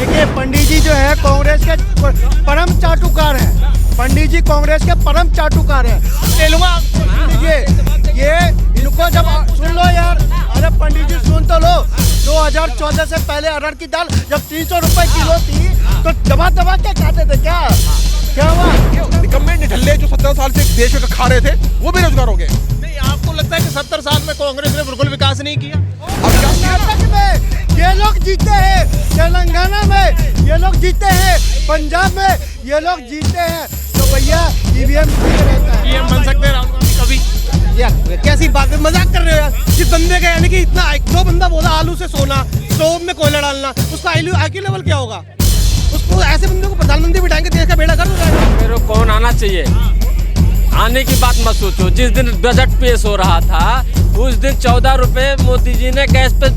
देखिए पंडित जी जो है कांग्रेस के परम चाटुकार हैं। पंडित जी कांग्रेस के परम चाटुकार हैं। ले लूंगा ये इनको जब सुन लो यार, अरे पंडित जी सुन तो लो। 2014 से पहले अरहर की दाल जब 300 रुपए किलो थी तो दबा दबा के खाते थे। क्या हुआ? निकम्मे निठल्ले जो 17 साल से देश में खा रहे थे वो बेरोजगार हो गए। नहीं, आपको लगता है कि 70 साल में कांग्रेस ने बिल्कुल विकास नहीं किया? कर्नाटक में ये लोग जीते हैं, तेलंगाना में ये लोग जीते हैं, पंजाब में ये लोग जीते हैं, तो भैया ईवीएम रहता है। पीएम बन सकते हैं राहुल गांधी कभी? यार कैसी बात है, मजाक कर रहे हो यार। जिस बंदे का यानी कि इतना दो बंदा बोला आलू से सोना, स्टोव में कोयला डालना, उसका IQ लेवल क्या होगा? उसको ऐसे बंदे को प्रधानमंत्री बिठाएंगे, देश का बेड़ा गर्क हो जाएगा। मेरे को कौन आना चाहिए, आने की बात मत सोचो। जिस दिन बजट पेश हो रहा था उस दिन 14 रुपए मोदी जी ने गैस पे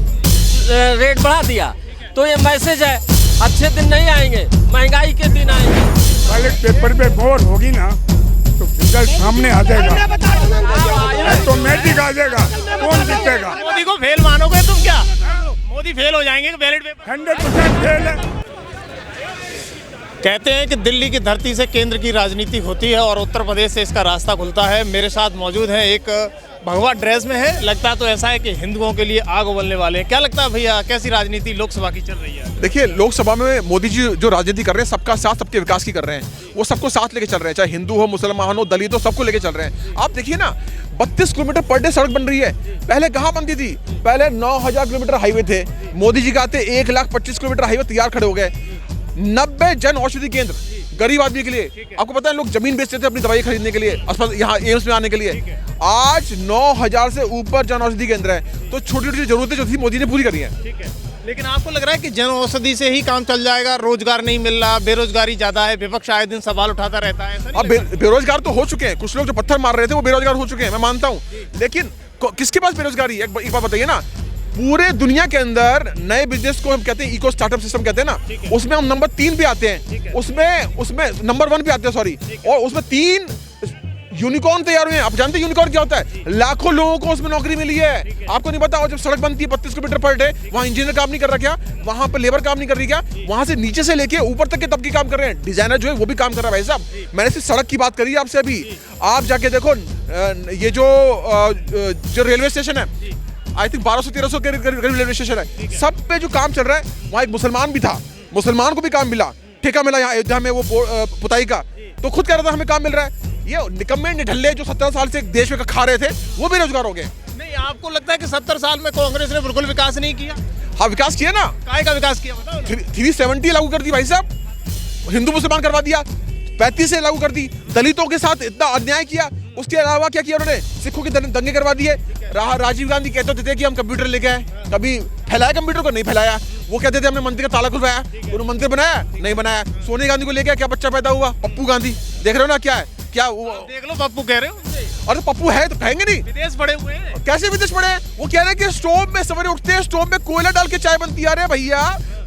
रेट बढ़ा दिया, तो ये मैसेज है अच्छे दिन नहीं आएंगे, महंगाई के दिन आएंगे। बैलेट पेपर पे गौर होगी ना तो रिजल्ट सामने आ जाएगा, ऑटोमेटिक आ जाएगा कौन जीतेगा। मोदी को फेल मानोगे तुम क्या? मोदी फेल हो जाएंगे बैलेट पेपर? 100% फेल है। कहते हैं कि दिल्ली की धरती से केंद्र की राजनीति होती है और उत्तर प्रदेश से इसका रास्ता खुलता है। मेरे साथ मौजूद हैं, एक भगवा ड्रेस में है, लगता तो ऐसा है कि हिंदुओं के लिए आग उगलने वाले हैं। क्या लगता है भैया, कैसी राजनीति लोकसभा की चल रही है? देखिए, लोकसभा में मोदी जी जो राजनीति कर रहे हैं, सबका साथ सबके विकास की कर रहे हैं। वो सबको साथ लेके चल रहे हैं, चाहे हिंदू हो, मुसलमान हो, दलित हो, सबको लेके चल रहे हैं। आप देखिए ना, 32 किलोमीटर पर डे सड़क बन रही है। पहले कहाँ बनती थी? पहले 9000 किलोमीटर हाईवे थे। मोदी जी का आते 1,25,000 किलोमीटर हाईवे तैयार खड़े हो गए। 90 जन औषधि केंद्र गरीब आदमी के लिए। आपको पता है लोग जमीन बेचते थे अपनी दवाई खरीदने के लिए, अस्पताल यहाँ एम्स में आने के लिए। आज 9000 से ऊपर जन औषधि केंद्र है। तो छोटी छोटी जरूरतें जो थी मोदी ने पूरी करी है। ठीक है, लेकिन आपको लग रहा है कि जन औषधि से ही काम चल जाएगा? रोजगार नहीं मिल रहा, बेरोजगारी ज्यादा है, विपक्ष आए दिन सवाल उठाता रहता है। अब बेरोजगार तो हो चुके हैं, कुछ लोग जो पत्थर मार रहे थे वो बेरोजगार हो चुके हैं, मैं मानता हूँ। लेकिन किसके पास बेरोजगारी है? एक बात बताइए ना, पूरे दुनिया के अंदर नए बिजनेस को हम कहते हैं इको स्टार्टअप सिस्टम कहते हैं ना, उसमें हम नंबर 3 पे आते हैं, उसमें नंबर 1 पे आते हैं, सॉरी। और उसमें 3 यूनिकॉर्न तैयार हुए हैं। आप जानते हैं यूनिकॉर्न क्या होता है? लाखों लोगों को उसमें नौकरी मिली है। आपको नहीं पता? और जब सड़क बनती है 32 किलोमीटर पर डे, वहाँ इंजीनियर काम नहीं कर रहा क्या? वहाँ पर लेबर काम नहीं कर रही क्या? वहाँ से नीचे से लेके ऊपर तक के तबके काम कर रहे हैं। डिजाइनर जो है वो भी काम कर रहा है। भाई साहब, मैंने सिर्फ सड़क की बात करी आपसे अभी। आप जाके देखो, ये जो रेलवे स्टेशन है, आई थिंक 1200-1300 के करीब रेलवे स्टेशन है, सब पे जो काम चल रहा है, वहाँ एक मुसलमान भी था, मुसलमान को भी काम मिला, ठेका मिला यहाँ अयोध्या में वो पुताई का। तो खुद कह रहा था हमें काम मिल रहा है। ये निकम्मे निठल्ले जो 17 साल से देश में खा रहे थे वो बेरोजगार हो गए। नहीं, आपको लगता है कि 70 साल में कांग्रेस ने बिल्कुल विकास नहीं किया? हाँ, विकास किया ना। काय का विकास किया बताओ? 370 लागू कर दी भाई साहब, हिंदू मुसलमान करवा दिया। 35 से लागू कर दी। दलितों के साथ इतना अन्याय किया। उसके अलावा क्या किया उन्होंने? सिखों के दंगे करवा दिए। राजीव गांधी कहते थे कि हम कंप्यूटर लेके आए, कभी फैलाया कंप्यूटर को? नहीं फैलाया। वो कहते थे हमने मंदिर का ताला खुलवाया, उन्होंने मंदिर बनाया? नहीं बनाया। सोनिया गांधी को लेके क्या बच्चा पैदा हुआ? पप्पू गांधी। देख रहे हो ना क्या है? क्या वो देख लो, पप्पू कह रहे हो। अरे पप्पू है तो कहेंगे नहीं? विदेश पड़े हुए हैं। कैसे विदेश पड़े हैं? वो कह रहे हैं कि स्टोव में सवेरे उठते हैं, स्टोव में कोयला डाल के चाय बनती है। अरे भैया,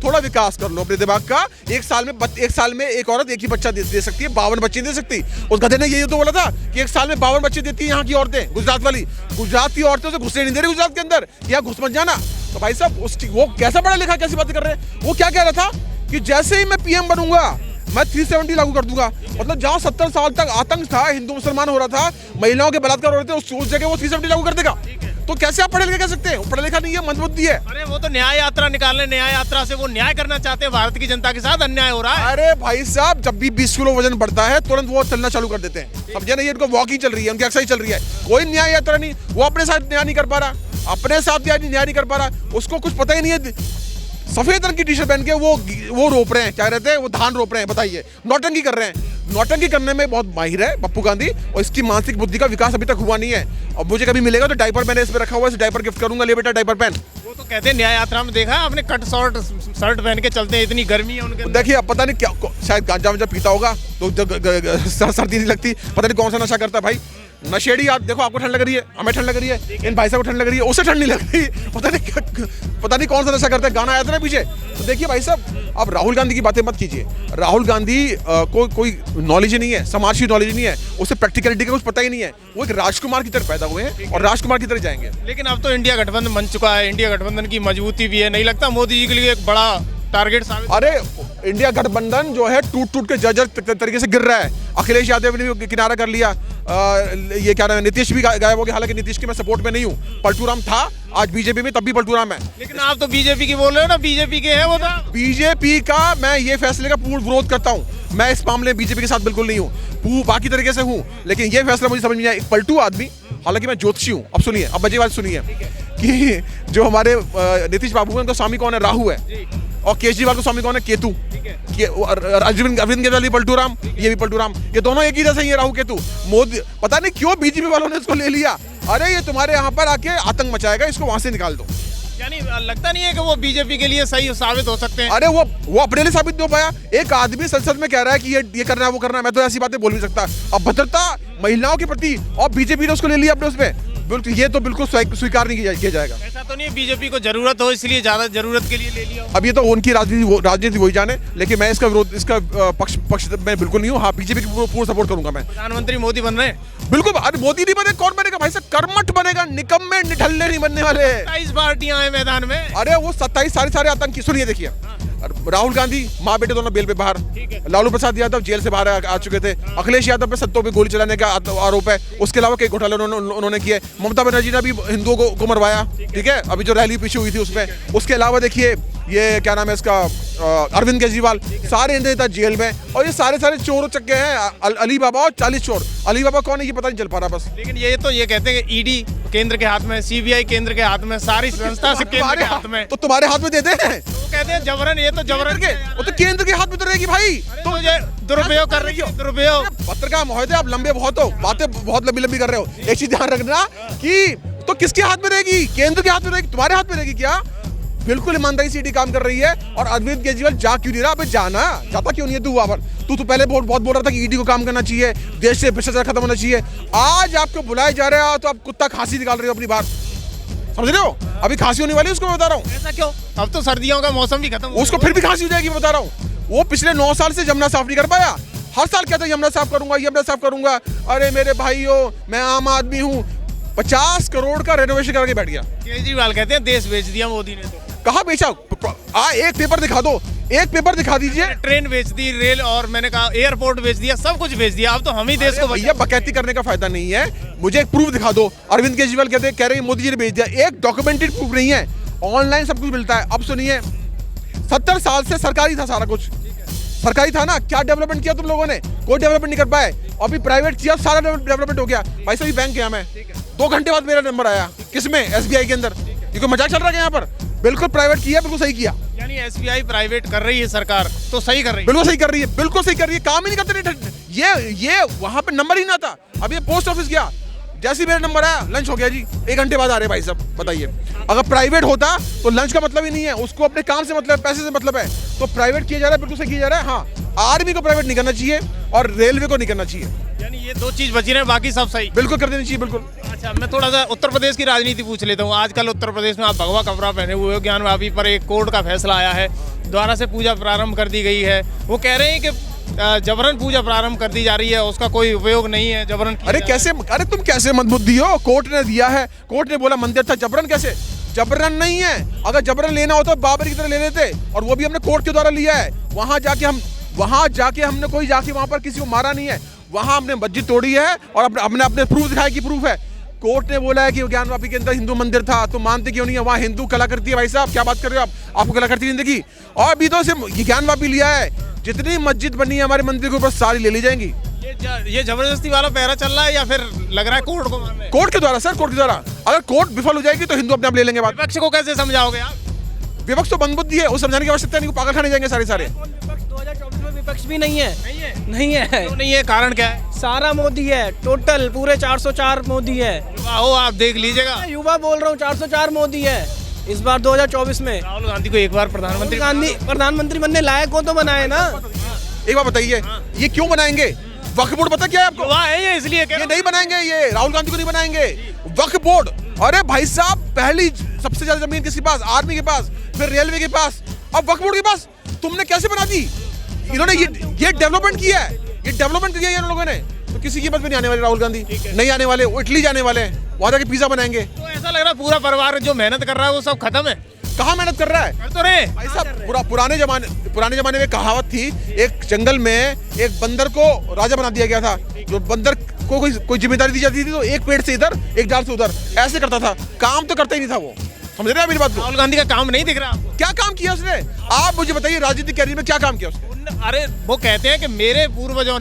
थोड़ा विकास कर लो अपने दिमाग का। एक साल में एक औरत एक ही बच्चा दे सकती है, 52 बच्चे दे सकती। उस गधे ने यही तो बोला था कि एक साल में 52 बच्चे देती है यहाँ की औरतें, गुजरात वाली। गुजरात की औरतें से घुसने नहीं दे रही गुजरात के अंदर, या घुस मत जाना। तो भाई साहब, वो कैसा पढ़ा लिखा, कैसी बातें कर रहे हैं? वो क्या कह रहा था कि जैसे ही मैं पीएम बनूंगा मैं 370 लागू कर दूंगा। मतलब जहां 70 साल तक आतंक था, हिंदू मुसलमान हो रहा था, महिलाओं के बलात्कार हो रहे थे, उस जगह वो 370 लागू कर देगा। तो कैसे आप पढ़े लिखे कह सकते हैं? पढ़ा लिखा नहीं है, मंदबुद्धि है। अरे वो तो न्याय यात्रा निकालने, न्याय यात्रा से वो न्याय करना चाहते हैं। भारत की जनता के साथ अन्याय हो रहा है। अरे भाई साहब, जब भी 20 किलो वजन बढ़ता है तुरंत वो चलना चालू कर देते हैं। समझे ना? ये इनको वॉकिंग चल रही है, उनकी एक्सरसाइज चल रही है। कोई न्याय यात्रा नहीं। वो अपने साथ न्याय नहीं कर पा रहा, अपने साथ न्याय नहीं कर पा रहा। उसको कुछ पता ही नहीं है। सफेद रंग की टी शर्ट पहन के वो रोप रहे हैं, क्या रहते हैं वो, धान रोप रहे हैं। बताइए, नौटंकी कर रहे हैं। नौटंकी करने में बहुत माहिर है पप्पू गांधी, और इसकी मानसिक बुद्धि का विकास अभी तक हुआ नहीं है। और मुझे कभी मिलेगा तो डायपर मैंने इस पे रखा हुआ है, डायपर गिफ्ट करूंगा, ले बेटा डायपर पहन। वो तो कहते हैं न्याय यात्रा में देखा आपने, कट शर्ट पहन के चलते हैं, इतनी गर्मी है उनके। देखिए, अब पता नहीं क्या, शायद गांजा पीता होगा तो सर्दी नहीं लगती, पता नहीं कौन सा नशा करता है भाई। नशेड़ी, आप देखो, आपको ठंड लग रही है, हमें ठंड लग रही है, इन भाई साहब को ठंड लग रही है, उसे ठंड नहीं लग रही। पता नहीं कौन सा नशा करता है। गाना आया था ना पीछे। तो देखिए भाई साहब, आप राहुल गांधी की बातें मत कीजिए। राहुल गांधी को कोई नॉलेज ही नहीं है, समाज की नॉलेज नहीं है, उसे प्रैक्टिकलिटी का कुछ पता ही नहीं है। वो एक राजकुमार की तरह पैदा हुए हैं और राजकुमार की तरह जाएंगे। लेकिन अब तो इंडिया गठबंधन बन चुका है, इंडिया गठबंधन की मजबूती भी है। नहीं लगता मोदी जी के लिए एक बड़ा टारगेट साबित? अरे इंडिया गठबंधन जो है टूट टूट के जर्जर तरीके से गिर रहा है। अखिलेश यादव ने भी किनारा कर लिया, ये क्या नाम है, नीतीश भी गायब हो गया। हालांकि नीतीश के मैं सपोर्ट में नहीं हूँ, पलटूराम था, आज बीजेपी में, तब भी पलटूराम है। लेकिन आप तो बीजेपी की बोल रहे हो ना, बीजेपी के हैं वो तो। बीजेपी का मैं ये फैसले का पूर्ण विरोध करता हूँ। मैं इस मामले में बीजेपी के साथ बिल्कुल नहीं हूँ, बाकी तरीके से हूँ, लेकिन ये फैसला मुझे समझ नहीं आया। एक पलटू आदमी, हालांकि मैं ज्योतिषी हूँ। अब सुनिए, अब बजे बात सुनिए कि जो हमारे नीतीश बाबू हैं, उनका स्वामी कौन है? राहु है। और केजरीवाल का स्वामी कौन है? केतु। अरविंद केजरीवाल भी पलटूराम, ये भी पलटूराम, ये दोनों एक ही जैसे ही है, राहु केतु। मोदी पता नहीं क्यों बीजेपी वालों ने इसको ले लिया। अरे ये तुम्हारे यहाँ पर आके आतंक मचाएगा, इसको वहां से निकाल दो। यानी लगता नहीं है कि वो बीजेपी के लिए सही साबित हो सकते हैं? अरे वो अपने लिए साबित नहीं हो पाया। एक आदमी संसद में कह रहा है कि ये करना है, वो करना है, मैं तो ऐसी बातें बोल नहीं सकता। अब भद्रता महिलाओं के प्रति, और बीजेपी ने उसको ले लिया अपने उसमें, बिल्कुल ये तो बिल्कुल स्वीकार नहीं किया जाएगा। ऐसा तो नहीं है बीजेपी को जरूरत हो इसलिए ज्यादा जरूरत के लिए ले लिया? अब ये तो उनकी राजनीति वही जाने, लेकिन मैं इसका विरोध, इसका पक्ष मैं बिल्कुल नहीं हूँ। हाँ, बीजेपी की पूर्ण सपोर्ट करूंगा मैं। प्रधानमंत्री मोदी बन रहे हैं? बिल्कुल। अरे मोदी नहीं बने, कौन बनेगा भाई साहब? कर्मठ बनेगा, निकम्मे निठल्ले नहीं बनने वाले। 27 पार्टियां हैं मैदान में। अरे वो 27 सारे आतंकी। सुनिए, देखिए, राहुल गांधी माँ बेटे दोनों बेल पे बाहर, लालू प्रसाद यादव जेल से बाहर आ चुके थे, अखिलेश यादव पे सत्तों पे गोली चलाने का आरोप है, उसके अलावा कई घोटाले उन्होंने किए, ममता बनर्जी ने भी हिंदुओं को मरवाया, ठीक है, अभी जो रैली पीछे हुई थी उसमें। उसके अलावा देखिए ये क्या नाम है इसका, अरविंद केजरीवाल, सारे नेता जेल में, और ये सारे चोर चक्के हैं। अली बाबा और 40 चोर। अली बाबा कौन है ये पता नहीं चल पा रहा बस। लेकिन ये तो ये कहते हैं कि ईडी केंद्र के हाथ में, सीबीआई केंद्र के हाथ में, सारी संस्था केंद्र के हाथ में। तो तुम्हारे हाथ में देते हैं, वो कहते हैं जबरन, ये तो जबरन के, वो तो केंद्र के हाथ में तो रहेगी भाई। तो ये दुरुपयोग कर रही है, दुरुपयोग। पत्रकार महोदय, आप लंबे बहुत हो, बातें बहुत लंबी कर रहे हो। एक चीज ध्यान रखना कि तो किसके हाथ में रहेगी? केंद्र के हाथ में रहेगी? तुम्हारे हाथ में रहेगी क्या? बिल्कुल ईमानदारी से ईडी काम कर रही है। और अरविंद केजरीवाल जा क्यों नहीं रहा? अबे जाना, जाता क्यों नहीं है तू वहां पर? तू तो पहले बहुत बोल रहा था कि ईडी को काम करना चाहिए, देश से भ्रष्टाचार खत्म होना चाहिए। आज आपको बुलाए जा रहे हो तो आप कुत्ता खांसी निकाल रहे हो अपनी बात, समझ रहे हो? अभी खांसी होने वाली है, उसको मैं बता रहा हूँ। ऐसा क्यों? अब तो सर्दियों का मौसम भी खत्म, उसको फिर भी खांसी हो जाएगी, मैं बता रहा हूँ। वो पिछले 9 साल से यमुना साफ नहीं कर पाया। हर साल कहता है यमुना साफ करूंगा, यमुना साफ करूंगा। अरे मेरे भाइयों, मैं आम आदमी हूँ, 50 करोड़ का रेनोवेशन करके बैठ गया। केजरीवाल कहते हैं देश बेच दिया मोदी ने। तो कहाँ बेचा? एक पेपर दिखा दो, एक पेपर दिखा दीजिए। ट्रेन बेच दी, रेल, और मैंने कहा एयरपोर्ट बेच दिया, सब कुछ बेच दिया। अब तो हम ही देश को भैया बकैती करने का फायदा नहीं है। मुझे एक प्रूफ दिखा दो। अरविंद केजरीवाल कह रहे हैं मोदी जी ने बेच दिया, एक डॉक्यूमेंटेड प्रूफ नहीं है, ऑनलाइन सब कुछ मिलता है। अब सुनिए, 70 साल से सरकारी था, सारा कुछ सरकारी था ना। क्या डेवलपमेंट किया तुम लोगों ने? कोई डेवलपमेंट नहीं कर पाए। अभी प्राइवेट किया, सारा डेवलपमेंट हो गया। भाई साहब बैंक गया मैं, 2 घंटे बाद मेरा नंबर आया, किसमें? SBI के अंदर। ये कोई मजाक चल रहा है यहाँ पर? बिल्कुल प्राइवेट किया, बिल्कुल सही किया। यानी SBI प्राइवेट कर रही है सरकार, तो सही कर रही है। बिल्कुल सही कर रही है, बिल्कुल सही कर रही है। काम ही नहीं करते। ये वहां पे नंबर ही ना था। अब ये पोस्ट ऑफिस गया, जैसे ही मेरा नंबर आया, लंच हो गया जी, 1 घंटे बाद आ रहे भाई साहब। बताइए, अगर प्राइवेट होता तो लंच का मतलब ही नहीं है, उसको अपने काम से मतलब है, पैसे से मतलब है। तो प्राइवेट किया जा रहा है, बिल्कुल सही किया जा रहा है। हाँ, आर्मी को प्राइवेट नहीं करना चाहिए और रेलवे को नहीं करना चाहिए। यानी ये 2 चीज बची रहे, बाकी सब सही बिल्कुल कर देनी चाहिए, बिल्कुल। अच्छा, मैं थोड़ा सा उत्तर प्रदेश की राजनीति पूछ लेता हूँ। आजकल उत्तर प्रदेश में आप भगवा कपड़ा पहने हुए हो, ज्ञानवापी पर एक कोर्ट का फैसला आया है, द्वारा से पूजा प्रारंभ कर दी गई है। वो कह रहे हैं कि जबरन पूजा प्रारंभ कर दी जा रही है, उसका कोई उपयोग नहीं है, जबरन। अरे कैसे? अरे तुम कैसे मंदबुद्धि हो? कोर्ट ने दिया है, कोर्ट ने बोला मंदिर था, जबरन कैसे? जबरन नहीं है। अगर जबरन लेना होता तो बाबर की तरह ले लेते, और वो भी हमने कोर्ट के द्वारा लिया है। वहां जाके हमने कोई जाके वहां पर किसी को मारा नहीं है। वहां हमने मस्जिद तोड़ी है और हमने अपने प्रूफ दिखाया कि प्रूफ है। कोर्ट ने बोला है कि ज्ञानवापी के अंदर हिंदू मंदिर था, तो मानते क्यों नहीं है? वहाँ हिंदू कलाकृति है भाई साहब, क्या बात कर रहे हो आप? आपको कलाकृति नहीं देखी? और अभी तो सिर्फ ज्ञानवापी लिया है, जितनी मस्जिद बनी है हमारे मंदिर के ऊपर सारी ले ली जाएंगी। ये जबरदस्ती वाला पहरा चल रहा है या फिर लग रहा है कोर्ट को मानना है? कोर्ट के द्वारा सर, कोर्ट के द्वारा। अगर कोर्ट विफल हो जाएगी तो हिंदू अपने आप ले लेंगे। विपक्ष को कैसे समझाओगे आप? विपक्ष तो मंदबुद्धि है, वो समझाने की आवश्यकता नहीं, पागल खाने जाएंगे सारे। 2024 में विपक्ष भी नहीं है। नहीं है। क्यों नहीं है? कारण क्या है? सारा मोदी है, टोटल पूरे 404 मोदी है। हो, आप देख लीजिएगा। युवा बोल रहा हूँ, 404 मोदी है इस बार 2024 में। राहुल गांधी को एक बार प्रधानमंत्री बनने लायक हो तो बनाए ना। एक बात बताइए, ये क्यों बनाएंगे? वक्फ बोर्ड पता क्या है आपको? युवा है ये, इसलिए ये नहीं बनाएंगे, ये राहुल गांधी को नहीं बनाएंगे। वक्फ बोर्ड, अरे भाई साहब, पहली सबसे ज्यादा जमीन किसके पास? आर्मी के पास, फिर रेलवे के पास, अब वक्फ बोर्ड के पास। तुमने कैसे बना दी? इन्होंने ये डेवलपमेंट किया है, ये डेवलपमेंट किया है इन लोगों ने। तो किसी कीमत में नहीं आने वाले राहुल गांधी, नहीं आने वाले। वो इटली जाने वाले हैं, वहां जाके पिज्जा बनाएंगे। तो ऐसा लग रहा है पूरा परिवार जो मेहनत कर रहा है वो सब खत्म है। कहाँ मेहनत कर रहा है? कर तो रहे। भाई साहब पुराने जमाने में कहावत थी, एक जंगल में एक बंदर को राजा बना दिया गया था। जो बंदर को कोई जिम्मेदारी दी जाती थी तो एक पेड़ से इधर एक डाल से उधर ऐसे करता था, काम तो करता ही नहीं था वो। समझ रहे हैं मेरी बात को? राहुल गांधी का काम नहीं दिख रहा आपको? क्या काम किया उसने? आप मुझे बताइए, राजनीतिक कैरियर में क्या काम किया उसने? अरे वो कहते हैं कि मेरे पूर्वजों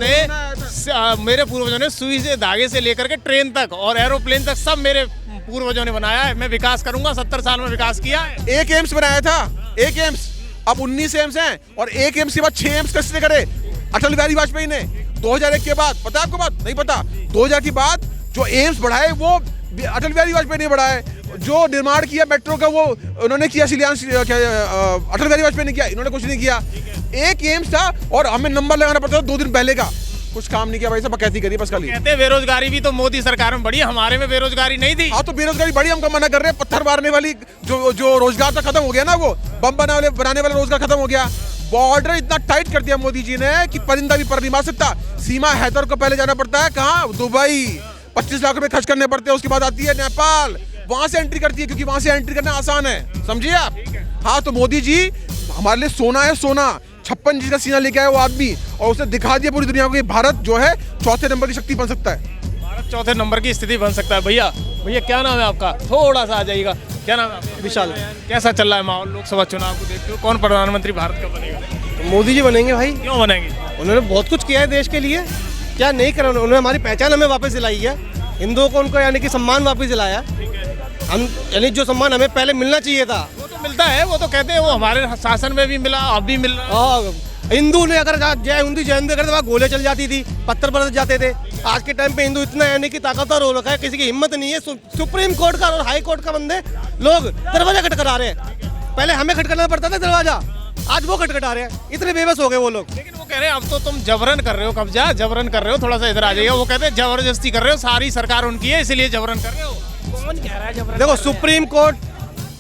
ने सुई से धागे से लेकर के ट्रेन तक और एरोप्लेन तक सब मेरे पूर्वजों ने बनाया है। मैं विकास करूंगा, 70 साल में विकास किया है। एक एम्स बनाया था, एक एम्स, अब 19 एम्स हैं और एक एम्स के बाद 6 एम्स किसने करे? अटल बिहारी वाजपेयी ने 2001 के बाद। पता है आपको बात? नहीं पता? 2000 के बाद जो एम्स बढ़ाए वो अटल बिहारी वाजपेयी ने बढ़ाए। जो निर्माण किया मेट्रो का वो उन्होंने किया, शिलान्यास अटल बिहारी वाजपेयी ने किया, इन्होंने कुछ नहीं किया। एक एम्स था और हमें नंबर लगाना पड़ता था 2 दिन पहले का। कुछ काम नहीं किया भाई साहब, बकैती करी बस खाली। कहते हैं बेरोजगारी भी तो मोदी सरकार में बढ़ी, हमारे में बेरोजगारी नहीं थी। हाँ तो बेरोजगारी बढ़ी, हम मना कर रहे हैं। पत्थर मारने वाली जो रोजगार था खत्म हो गया ना, वो बम बनाने वाला रोजगार खत्म हो गया। बॉर्डर इतना टाइट कर दिया मोदी जी ने कि परिंदा भी पर नहीं मार सकता। सीमा हैदर को पहले जाना पड़ता है कहाँ? दुबई। 25 लाख रुपए खर्च करने पड़ते हैं, उसके बाद आती है नेपाल, वहां से एंट्री करती है क्योंकि वहां से एंट्री करना आसान है। समझिए आप? हाँ तो मोदी जी हमारे लिए सोना है, सोना। 56 इंच का सीना लेके आया वो आदमी और उसने दिखा दिया पूरी दुनिया को कि भारत जो है 4थे नंबर की शक्ति बन सकता है। भारत 4थे नंबर की स्थिति बन सकता है। भैया क्या नाम है आपका? थोड़ा सा आ जाइएगा। क्या नाम है आपका? विशाल। कैसा चल रहा है माहौल लोकसभा चुनाव को देखते हो? कौन प्रधानमंत्री भारत का बनेगा? मोदी जी बनेंगे भाई। क्यों बनेंगे? उन्होंने बहुत कुछ किया है देश के लिए, क्या नहीं करा उन्होंने? हमारी पहचान हमें वापस दिलाई है, हिंदुओं को उनको यानी कि सम्मान वापस दिलाया। हम यानी जो सम्मान हमें पहले मिलना चाहिए था वो तो मिलता है, वो तो कहते हैं वो हमारे शासन में भी मिला, अब भी मिल रहा है। हिंदू ने अगर जय हिंदू जय हिंदू करते वहाँ गोले चल जाती थी, पत्थर बरस जाते थे। आज के टाइम पे हिंदू इतना यानी कि ताकतवर हो रखा है, किसी की हिम्मत नहीं है। सुप्रीम कोर्ट का और हाई कोर्ट का बंदे लोग दरवाजा खटखटा रहे हैं। पहले हमें खटखटाना पड़ता था दरवाजा, आज वो खटखटा रहे हैं। इतने बेबस हो गए वो लोग। लेकिन वो कह रहे हैं अब तो तुम जबरन कर रहे हो, कब्जा जबरन कर रहे हो, थोड़ा सा इधर आ जाइए। वो कहते हैं जबरदस्ती कर रहे हो, सारी सरकार उनकी है इसलिए जबरन कर रहे हो। कौन कह रहा है जबरन? देखो सुप्रीम कोर्ट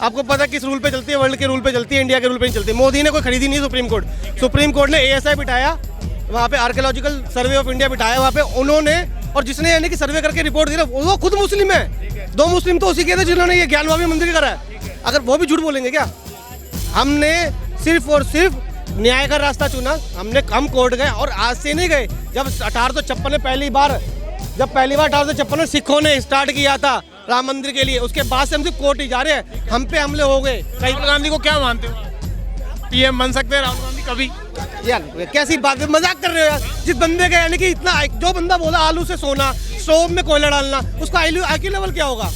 आपको पता है किस रूल पे चलती है? वर्ल्ड के रूल पे चलती है, इंडिया के रूल पे नहीं चलती। मोदी ने कोई खरीदी नहीं सुप्रीम कोर्ट। सुप्रीम कोर्ट ने ASI बिठाया, वहाँ पे आर्कियोलॉजिकल सर्वे ऑफ इंडिया बिठाया वहाँ पे उन्होंने, और जिसने यानी कि सर्वे करके रिपोर्ट दी वो खुद मुस्लिम है। 2 मुस्लिम तो उसी के थे जिन्होंने ये ज्ञानवापी मंदिर करा है। अगर वो भी झूठ बोलेंगे क्या? हमने सिर्फ और सिर्फ न्याय का रास्ता चुना। हम कोर्ट गए और आज से नहीं गए। जब 1856 में पहली बार 1856 में सिखों ने स्टार्ट किया था राम मंदिर के लिए, उसके बाद से हम सिर्फ कोर्ट ही जा रहे हैं। हम पे हमले हो गए। राहुल गांधी को क्या मानते हो? PM बन सकते हैं राहुल गांधी कभी? यार कैसी बात है, मजाक कर रहे हो यार। जिस बंदे का यानी कि इतना जो बंदा बोला आलू से सोना, स्टोव में कोयला डालना, उसका IQ लेवल क्या होगा?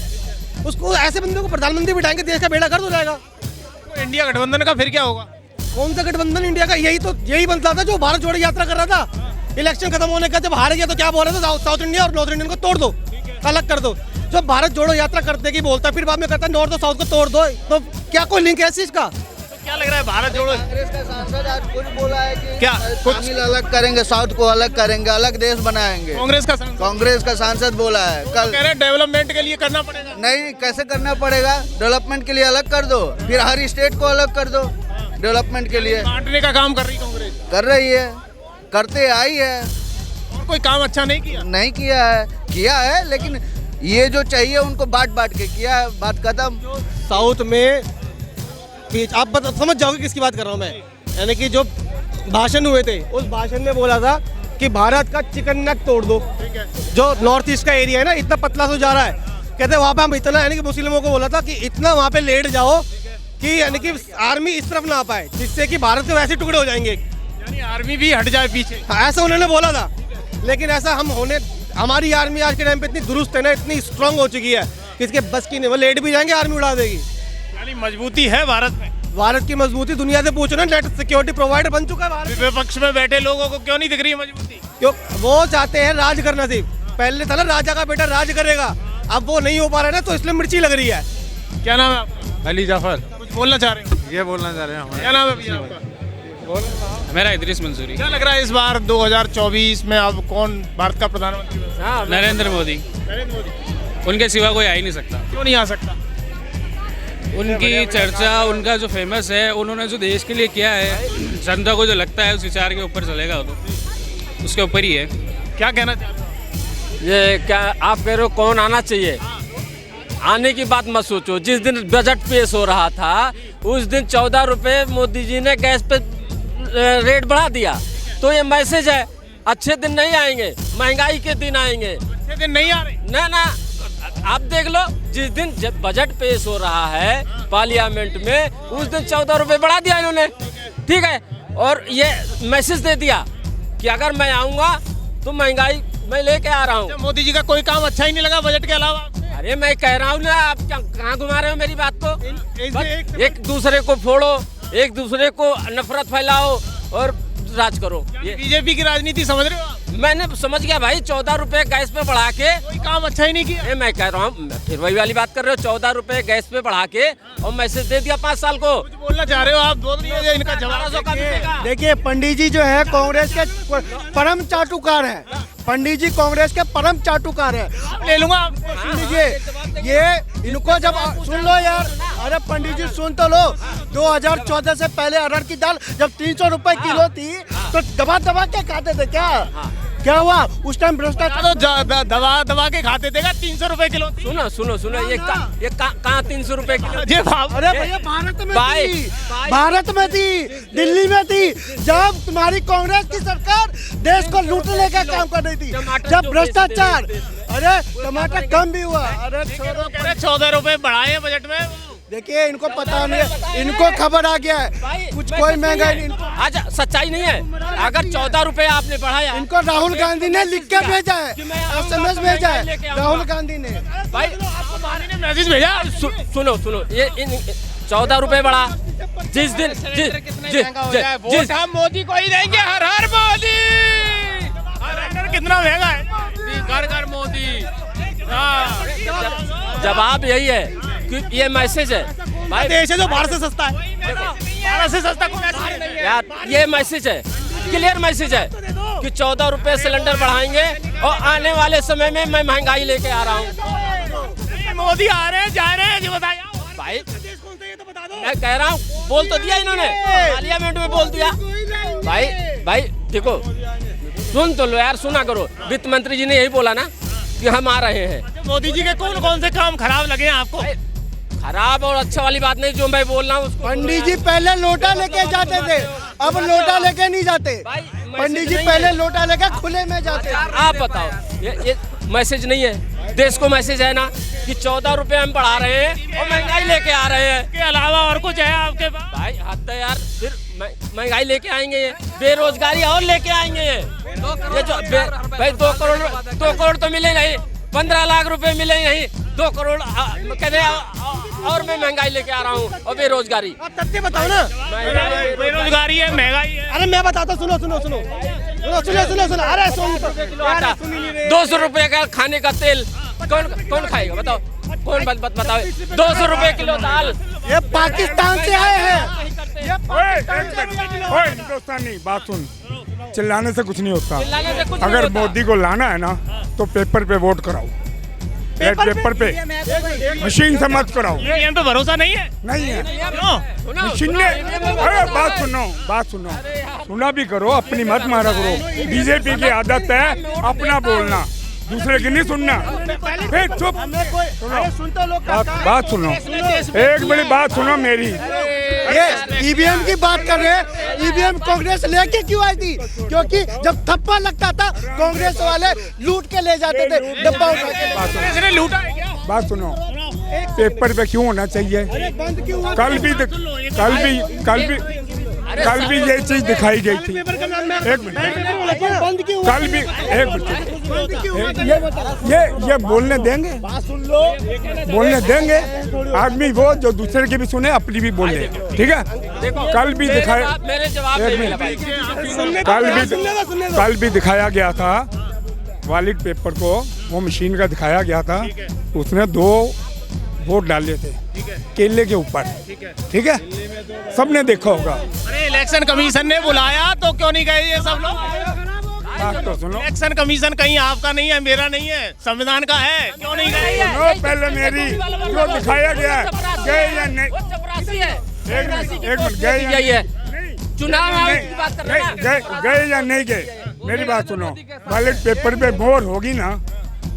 उसको ऐसे बंदे को प्रधानमंत्री बिठाएंगे, देश का बेड़ा गर्क हो जाएगा। तो इंडिया गठबंधन का फिर क्या होगा? कौन सा गठबंधन इंडिया का? यही बनता था जो भारत जोड़ो यात्रा कर रहा था। इलेक्शन खत्म होने का जब हार गया तो क्या बोल रहा था? साउथ इंडिया और नॉर्थ इंडियन को तोड़ दो, अलग कर दो। जब भारत जोड़ो यात्रा करते की बोलता, फिर बाद में कहता नॉर्थ और साउथ को तोड़ दो, तो क्या कोई लिंक है इस चीज का? तो क्या लग रहा है भारत जोड़ो? कांग्रेस का सांसद आज कुछ बोला है कि क्या कुछ? तमिल अलग करेंगे, साउथ को अलग करेंगे, अलग देश बनाएंगे। कांग्रेस का सांसद बोला है कल। कह रहे हैं डेवलपमेंट के लिए करना पड़ेगा। नहीं, कैसे करना पड़ेगा? डेवलपमेंट के लिए अलग कर दो, फिर हर स्टेट को अलग कर दो। डेवलपमेंट के लिए बांटने का काम कर रही कांग्रेस, कर रही है, करते आई है। और कोई काम अच्छा नहीं किया? नहीं किया है, लेकिन ये जो चाहिए उनको बांट के किया है, बात खत्म। साउथ में आप समझ जाओगे किसकी बात कर रहा हूँ मैं। यानी कि जो भाषण हुए थे, उस भाषण में बोला था कि भारत का चिकन नेक तोड़ दो। जो नॉर्थ ईस्ट का एरिया है ना, इतना पतला तो जा रहा है। कहते वहाँ पे हम इतना यानी कि मुस्लिमों को बोला था कि इतना वहाँ पे लेट जाओ कि यानी कि आर्मी इस तरफ ना आ पाए, जिससे कि भारत के वैसे टुकड़े हो जाएंगे, यानी आर्मी भी हट जाए पीछे। ऐसा उन्होंने बोला था। लेकिन ऐसा हमारी आर्मी आज के टाइम पे इतनी दुरुस्त है ना, इतनी स्ट्रांग हो चुकी है कि इसके बस की नहीं, वो लेट भी जाएंगे आर्मी उड़ा देगी। यानी मजबूती है भारत में। भारत की मजबूती दुनिया से पूछो ना, नेट सिक्योरिटी प्रोवाइडर बन चुका है भारत। विपक्ष में बैठे लोगों को क्यों नहीं दिख रही है मजबूती? क्यों? वो चाहते हैं राज करना। सिर्फ पहले था ना राजा का बेटा राज करेगा, अब वो नहीं हो पा रहा है ना, तो इसलिए मिर्ची लग रही है। क्या नाम है आपका? अली जाफर। कुछ बोलना चाह रहे हैं? ये बोलना चाह रहे हैं क्या नाम है भैया आपका? मेरा इदरीस मंसूरी। क्या लग रहा है इस बार 2024 में अब कौन भारत का प्रधानमंत्री बन सकता है? नरेंद्र मोदी। नरेंद्र मोदी। उनके सिवा कोई आ ही नहीं सकता। क्यों नहीं आ सकता? उनकी चर्चा, उनका जो फेमस है, उन्होंने जो देश के लिए किया है, जनता को जो लगता है उस विचार के ऊपर चलेगा, वो तो उसके ऊपर ही है। क्या कहना चाहते हैं? ये क्या आप कह रहे हो कौन आना चाहिए? आने की बात मत सोचो। जिस दिन बजट पेश हो रहा था उस दिन 14 रुपए मोदी जी ने गैस पे रेट बढ़ा दिया। तो ये मैसेज है, अच्छे दिन नहीं आएंगे, महंगाई के दिन आएंगे। अच्छे दिन नहीं आ रहे। ना आप देख लो, जिस दिन जब बजट पेश हो रहा है पार्लियामेंट में, उस दिन 14 रुपए बढ़ा दिया इन्होंने, ठीक है। और ये मैसेज दे दिया कि अगर मैं आऊंगा तो महंगाई मैं लेके आ रहा हूँ। मोदी जी का कोई काम अच्छा ही नहीं लगा बजट के अलावा? अरे मैं कह रहा हूँ ना, आप कहाँ घुमा रहे हो मेरी बात को? एक दूसरे को फोड़ो, एक दूसरे को नफरत फैलाओ और राज करो। ये बीजेपी की राजनीति समझ रहे हो आप? मैंने समझ गया भाई, 14 रुपए गैस पे बढ़ा के कोई काम अच्छा ही नहीं किया। ये मैं कह रहा हूँ, फिर वही वाली बात कर रहे हो, 14 रुपए गैस पे बढ़ा के और मैसेज दे दिया 5 साल को। कुछ बोलना चाह रहे हो आप? बोल दीजिए, इनका जवाब। 1200 का मिलेगा। देखिए पंडित जी जो है कांग्रेस के परम चाटुकार हैं। पंडित जी कांग्रेस के परम चाटुकार हैं। ले लूंगा आप। सुन लीजिए, ये इनको जब सुन लो यार, अरे पंडित जी सुन तो लो। 2014 से पहले अरहर की दाल जब 300 रुपए किलो थी तो दबा के खाते थे क्या हुआ उस टाइम? भ्रष्टाचार तो दबा के खाते थे 300 रुपए किलो। सुनो ये कहाँ 300 रुपए किलो? ये भाव। अरे भैया भारत में थी, दिल्ली में थी, जब तुम्हारी कांग्रेस की सरकार देश को लूटने का काम कर रही थी, जब भ्रष्टाचार। अरे टमाटर कम भी हुआ। अरे 14 रुपए बढ़ाए हैं बजट में। देखिए इनको पता नहीं है, इनको खबर आ गया है कुछ कोई महंगाई नहीं। आज सच्चाई नहीं है। अगर 14 रुपए आपने बढ़ाया, इनको राहुल गांधी ने लिख के भेजा है, SMS भेजा है राहुल गांधी ने। भाई मैसेज भेजा। सुनो ये 14 रुपए बढ़ा, जिस दिन वोट हम मोदी को ही देंगे। हर हर मोदी। हर कितना महंगा है? घर घर मोदी। जवाब यही है कि ये मैसेज है भाई, देश है जो भारत से सस्ता है। भारत से सस्ता कोई यार, ये मैसेज है, क्लियर मैसेज है कि 14 रुपए सिलेंडर बढ़ाएंगे और आने वाले समय में मैं महंगाई लेके आ रहा हूँ। मोदी आ रहे हैं, जा रहे हैं, जी बताइए भाई। मैं कह रहा हूँ, बोल तो दिया इन्होंने, पार्लियामेंट में बोल दिया। भाई देखो, सुन तो लो यार, सुना करो। वित्त मंत्री जी ने यही बोला ना कि हम आ रहे हैं। मोदी जी के कौन से काम खराब लगे हैं आपको? खराब और अच्छा वाली बात नहीं, जो मैं बोल रहा हूँ। पंडित जी पहले लोटा लेके जाते थे, अब लोटा लेके नहीं जाते। पंडित जी पहले लोटा लेके खुले में जाते। आप बताओ, ये मैसेज नहीं है? देश को मैसेज है ना कि 14 रुपए हम बढ़ा रहे हैं और महंगाई लेके आ रहे हैं। के अलावा और कुछ है आपके पास? भाई हद है यार, फिर महंगाई लेके आएंगे, ये बेरोजगारी और लेके आएंगे। ये जो भाई 2 करोड़ तो मिले नहीं, 15 लाख रुपए मिले नहीं, 2 करोड़ कहते और मैं महंगाई लेके आ रहा हूँ और बेरोजगारी। आप तथ्य बताओ ना। बेरोजगारी है, महंगाई है। अरे मैं बताता, सुनो। अरे 200 रुपए का खाने का तेल कौन खाएगा बताओ? कौन बताओ? 200 रुपए किलो दाल। ये पाकिस्तान से आए हैं। हिंदुस्तानी बात सुन, चिल्लाने से कुछ नहीं होता। चिल्लाने से कुछ नहीं अगर होता। मोदी को लाना है ना तो पेपर पे वोट कराओ, पेपर पे, मशीन से मत कराओ। ईवीएम पे भरोसा नहीं है? नहीं है क्यों? मशीन ने। अरे बात सुनो, सुना भी करो, अपनी मत मारा करो। बीजेपी की आदत है अपना बोलना, दूसरे की नहीं सुनना। चुप, सुन तो लो। बात सुनो, एक बड़ी बात सुनो मेरी। ये ईवीएम की बात कर रहे हैं। ईवीएम कांग्रेस लेके क्यों आई थी? क्योंकि जब थप्पा लगता था कांग्रेस वाले लूट के ले जाते थे, डब्बा उठा के। इसने लूटा है क्या? बात सुनो, पेपर पे क्यों होना चाहिए? कल भी ये चीज दिखाई गई थी। एक मिनट, कल भी एक मिनट, ये बोलने देंगे? बोलने देंगे आदमी वो जो दूसरे की भी सुने, अपनी भी बोले, ठीक है? कल भी दिखाया, कल भी दिखाया गया था वॉलेट पेपर को, वो मशीन का दिखाया गया था। उसने 2 वोट डाले थे केले के ऊपर, ठीक है? सबने देखा होगा। अरे इलेक्शन कमीशन ने बुलाया तो क्यों नहीं गए ये सब लोग? बात तो सुनो, इलेक्शन कमीशन कहीं आपका नहीं है, मेरा नहीं है, संविधान का है, क्यों नहीं गए? पहले मेरी जो दिखाया गया गए या नहीं? एक मिनट, गए या चुनाव की बात कर रहे हैं। गए या नहीं गए? मेरी बात सुनो, बैलेट पेपर पे मोहर होगी ना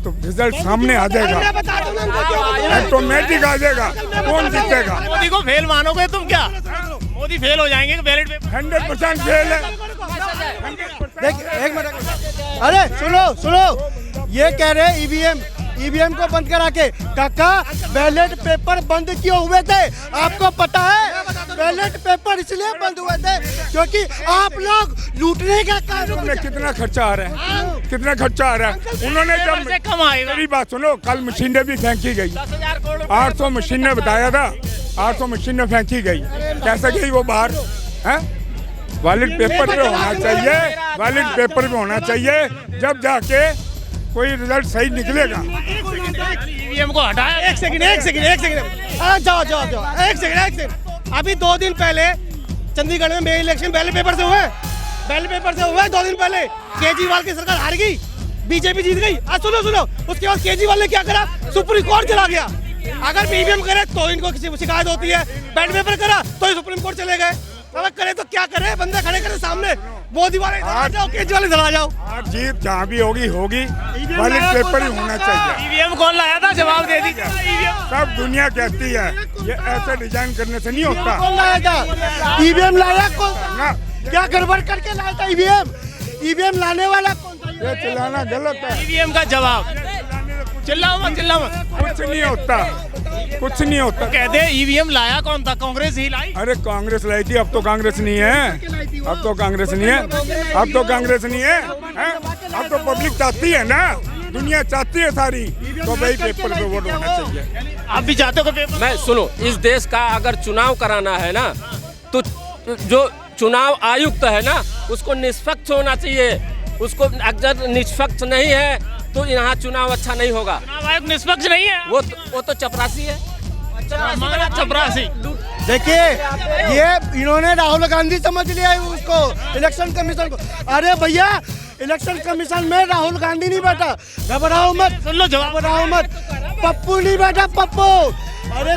तो रिजल्ट सामने आ जाएगा, ऑटोमेटिक आ जाएगा। कौन जीतेगा? मोदी को फेल मानोगे तुम क्या? मोदी फेल हो जाएंगे बैलेट पेपर? 100% फेल है। देख एक मिनट, अरे सुनो सुनो, ये कह रहे हैं ईवीएम को बंद करा के। काका, बैलेट पेपर बंद क्यों हुए थे आपको पता है? बैलेट पेपर इसलिए बंद हुए थे क्योंकि आप लोग लूटने का काम। में कितना खर्चा आ रहा है, कितना खर्चा आ रहा है? उन्होंने जब कम आएगा। मेरी बात सुनो, कल मशीनें भी फेंकी गई, 800 मशीनें बताया था, 800 मशीनें फेंकी गई, कैसे गई वो बाहर? हैं? वैलिड पेपर पे होना चाहिए, वैलिड पेपर पे होना चाहिए, जब जाके कोई रिजल्ट सही निकलेगा। ईवीएम को हटाया। एक सेकंड अरे जाओ एक सेकंड। अभी 2 दिन पहले चंडीगढ़ में मेन इलेक्शन बैलेट पेपर से हुए, 2 दिन पहले। केजरीवाल की सरकार हार गई, बीजेपी जीत गई। आज सुनो उसके बाद केजरीवाल ने क्या करा? सुप्रीम कोर्ट चला गया। अगर ईवीएम करे तो इनको किसी शिकायत होती है, बैलेट पेपर करा तो ये सुप्रीम कोर्ट चले गए। अगर करे तो क्या करे? बंदे खड़े करे सामने, मोदी वाले इधर आ जाओ, केजरीवाल इधर आ जाओ। आज जीत जहाँ भी होगी वैलिड पेपर ही होना चाहिए। ईवीएम कौन लाया था? जवाब दे दीजिए। सब दुनिया कहती है ये ऐसे डिजाइन करने से नहीं होता। कौन लाया था ईवीएम? लाया कौन? क्या गड़बड़ करके लाया था ईवीएम लाने वाला कौन था? ये चिल्लाना गलत है। ईवीएम का जवाब। चिल्लाओ मत। कुछ नहीं होता। कहते हैं ईवीएम लाया कौन था? कांग्रेस ही लाई। अरे कांग्रेस लाई थी, अब तो कांग्रेस नहीं है, अब तो कांग्रेस नहीं है, हैं? अब तो पब्लिक चाहती है ना, दुनिया चाहती है सारी, तो भाई पेपर पे वोट होना चाहिए। आप भी चाहते हो कि पेपर? मैं सुनो, इस देश का अगर चुनाव कराना है ना, तो जो चुनाव आयुक्त है ना, उसको निष्पक्ष होना चाहिए। उसको अगर निष्पक्ष नहीं है तो यहाँ चुनाव अच्छा नहीं होगा। चुनाव आयोग निष्पक्ष नहीं है। वो तो चपरासी है। चपरासी। देखिए, ये इन्होंने राहुल गांधी समझ लिया है उसको, इलेक्शन कमीशन को। अरे भैया, इलेक्शन कमीशन में राहुल गांधी नहीं बैठा, घबराओ मत, सुन लो जवाब। घबराओ मत, पप्पू नहीं बैठा, पप्पू। अरे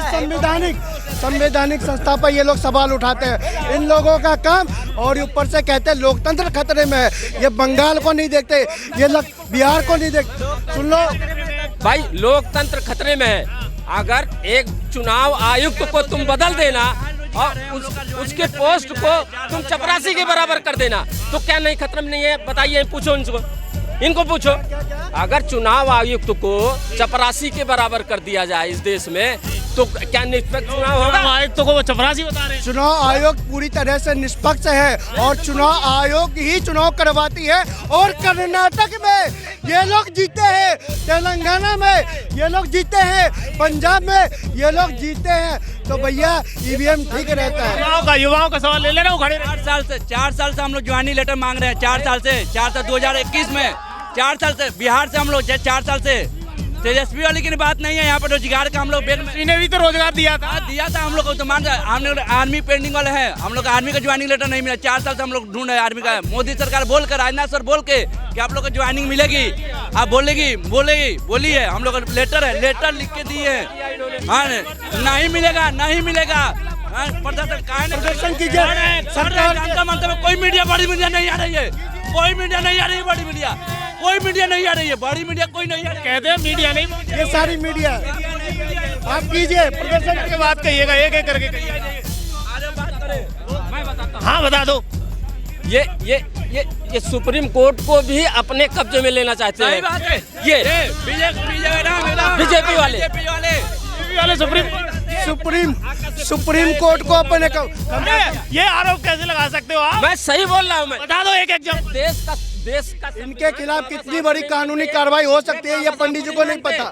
संवैधानिक संस्था पर ये लोग सवाल उठाते हैं, इन लोगों का काम। और ऊपर से कहते हैं लोकतंत्र खतरे में है। ये बंगाल को नहीं देखते, ये लोग बिहार को नहीं देखते। सुन लो भाई, लोकतंत्र खतरे में है। अगर एक चुनाव आयुक्त को तुम बदल देना और उसके पोस्ट को तुम चपरासी के बराबर कर देना, तो क्या नहीं खतरे में नहीं है? बताइए, पूछो इनको पूछो। अगर चुनाव आयुक्त को चपरासी के बराबर कर दिया जाए इस देश में, तो क्या निष्पक्ष चुनाव होगा? आयुक्त को वो चपरासी बता रहे हैं। चुनाव आयोग पूरी तरह से निष्पक्ष है और चुनाव आयोग ही चुनाव करवाती है। और कर्नाटक में ये लोग जीते हैं, तेलंगाना में ये लोग जीते हैं, पंजाब में ये लोग जीते हैं। तो भैया ईवीएम ठीक रहता है। युवाओं का सवाल ले ले रहा हूँ। 4 साल से हम लोग ज्वाइनिंग लेटर मांग रहे हैं। 4 साल से 2021 में 4 साल से बिहार से हम लोग 4 साल से तेजस्वी वाली की बात नहीं है। यहाँ पर रोजगार का हम लोग इन्हें भी तो रोजगार दिया था हम लोग को। तो मान हम लोग आर्मी पेंडिंग वाले हैं, हम लोग आर्मी का ज्वाइनिंग लेटर नहीं मिला। 4 साल से हम लोग ढूंढ रहे हैं आर्मी का। मोदी सरकार बोल कर, राजनाथ सर बोल के कि आप लोग को ज्वाइनिंग मिलेगी, आप बोली है। हम लोग लेटर लिख के दिए हैं। हाँ, नहीं मिलेगा। प्रदर्शन कीजिए। सरकार जानता मानता है, कोई मीडिया, बड़ी मीडिया नहीं आ रही है, कोई मीडिया नहीं आ रही है, बड़ी मीडिया कोई नहीं आ रही। कहते हैं मीडिया नहीं, ये सारी मीडिया। आप कीजिए प्रदर्शन के बाद कहिएगा, एक करके कहिए। हाँ, बता दो। ये सुप्रीम कोर्ट को भी अपने कब्जे में लेना चाहते हैं। सही बात है। ये बीजेपी वाले सुप्रीम कोर्ट को अपने ये आरोप कैसे लगा सकते हो आप? मैं सही बोल रहा हूँ। मैं बता दो एक जब देश का इनके खिलाफ कितनी बड़ी कानूनी कार्रवाई हो सकती है, ये पंडित जी को नहीं पता।